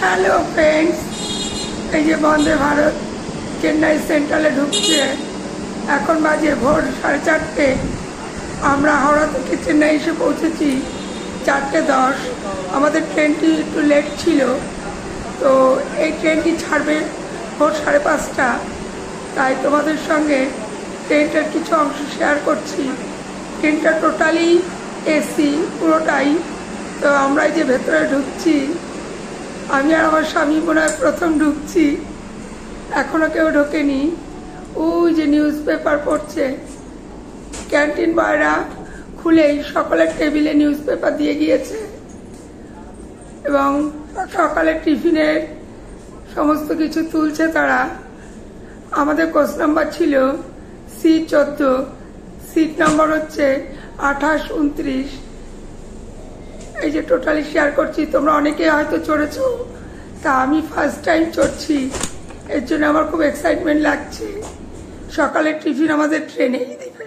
Hello friends, এই যে বন্দে ভারত চেন্নাই সেন্ট্রালে ঢুকছে। এখন বাজে ভোর 4:30। আমরা হাওড়া থেকে চেন্নাই এসে পৌঁছেছি 4:10। আমাদের ট্রেনটি একটু লেট ছিল, তো এই ট্রেনটি ছাড়বে ভোর 5:30। তাই তোমাদের সঙ্গে ট্রেনটার কিছু অংশ শেয়ার করছি। ট্রেনটা টোটালি এসি পুরোটাই। তো আমরা এই যে ভেতরে ঢুকছি, আমি আর আমার স্বামী মনে হয় প্রথম ঢুকছি, এখনও কেউ ঢোকেনি। ওই যে নিউজ পেপার পড়ছে, ক্যান্টিন বয়রা খুলেই সকলের টেবিলে নিউজ পেপার দিয়ে গিয়েছে এবং সকালের টিফিনের সমস্ত কিছু তুলছে তারা। আমাদের কোচ নাম্বার ছিল C14, সিট নাম্বার হচ্ছে 28, 29। এই যে টোটালি শেয়ার করছি, তোমরা অনেকে হয়তো চড়েছ, তা আমি ফার্স্ট টাইম চড়ছি, এর জন্য আমার খুব এক্সাইটমেন্ট লাগছে। সকালের টিফিন আমাদের ট্রেনেই দিবে।